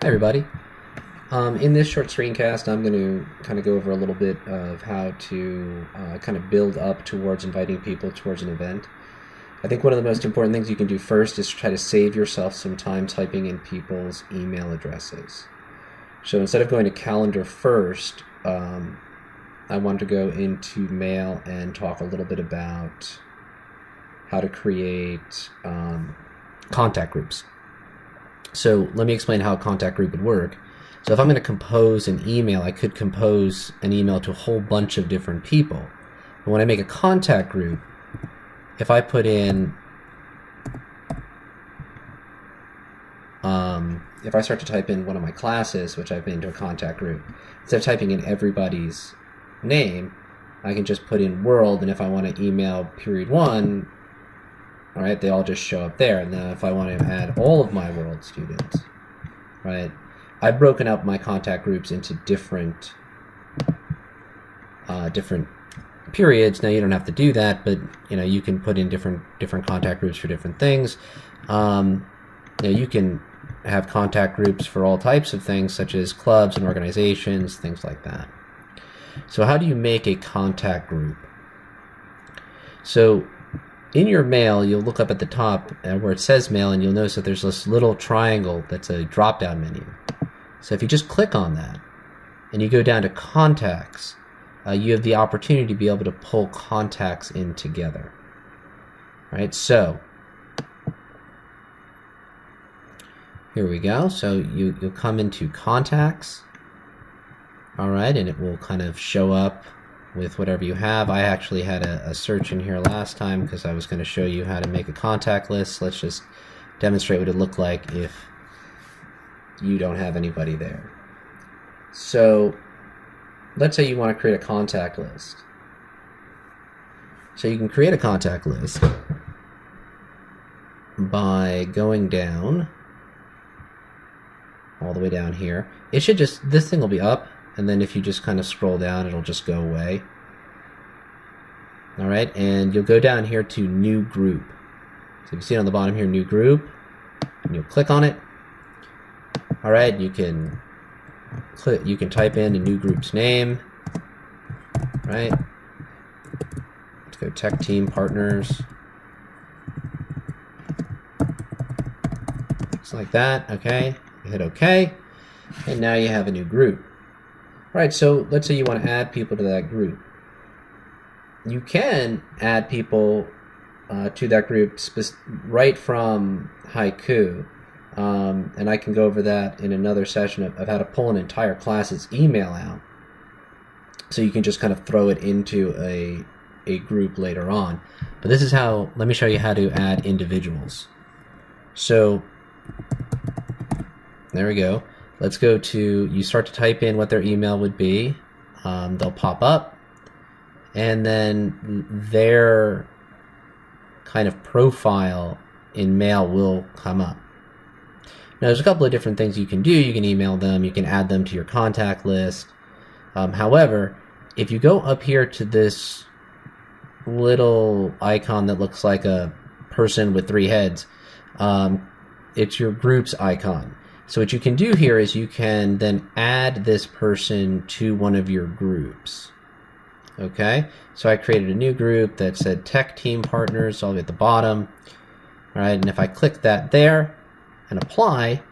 Hi everybody. In this short screencast, I'm going to kind of go over a little bit of how to kind of build up towards inviting people towards an event. I think one of the most important things you can do first is try to save yourself some time typing in people's email addresses. So instead of going to calendar first, I want to go into mail and talk a little bit about how to create contact groups. So let me explain how a contact group would work. So if I'm going to compose an email, I could compose an email to a whole bunch of different people. But when I make a contact group, if I put in, if I start to type in one of my classes, which I've made into a contact group, instead of typing in everybody's name, I can just put in world, and if I want to email period 1, all right, they all just show up there. And then if I want to add all of my world students, right, I've broken up my contact groups into different periods. Now you don't have to do that, but you can put in different contact groups for different things. You can have contact groups for all types of things, such as clubs and organizations, things like that. So how do you make a contact group? So in your mail, you'll look up at the top where it says mail, and you'll notice that there's this little triangle that's a drop-down menu. So if you just click on that and you go down to contacts, you have the opportunity to be able to pull contacts in together. Right? So here we go. So you'll come into contacts. All right, and it will kind of show up with whatever you have. I actually had a search in here last time because I was going to show you how to make a contact list. Let's just demonstrate what it looked like if you don't have anybody there. So let's say you want to create a contact list. So you can create a contact list by going down all the way down here. It should just, this thing will be up, and then if you just kind of scroll down, it'll just go away. All right, and you'll go down here to new group. So you see on the bottom here, new group, and you'll click on it. All right, you can type in a new group's name, right? Let's go Tech Team Partners. Just like that, okay. You hit OK, and now you have a new group. All right, so let's say you want to add people to that group. You can add people to that group right from Haiku. And I can go over that in another session of how to pull an entire class's email out. So you can just kind of throw it into a group later on. But this is how, let me show you how to add individuals. So there we go. Let's go to, you start to type in what their email would be. They'll pop up, and then their kind of profile in mail will come up. Now, there's a couple of different things you can do. You can email them, you can add them to your contact list. However, if you go up here to this little icon that looks like a person with 3 heads, it's your group's icon. So what you can do here is you can then add this person to one of your groups. Okay, so I created a new group that said Tech Team Partners all the way at the bottom. All right, and if I click that there and apply,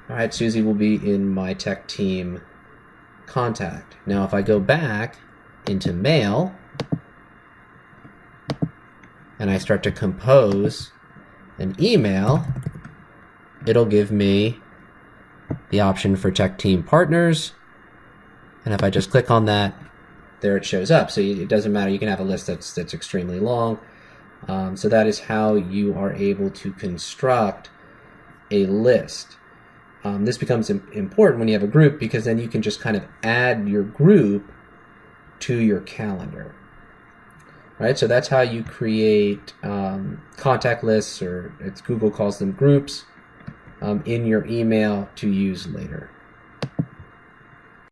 all right, Susie will be in my Tech Team contact. Now if I go back into mail and I start to compose an email, it'll give me the option for Tech Team Partners, and if I just click on that, there it shows up. So it doesn't matter, you can have a list that's extremely long. So that is how you are able to construct a list. This becomes important when you have a group, because then you can just kind of add your group to your calendar. Right, so that's how you create contact lists, or Google calls them groups, in your email to use later.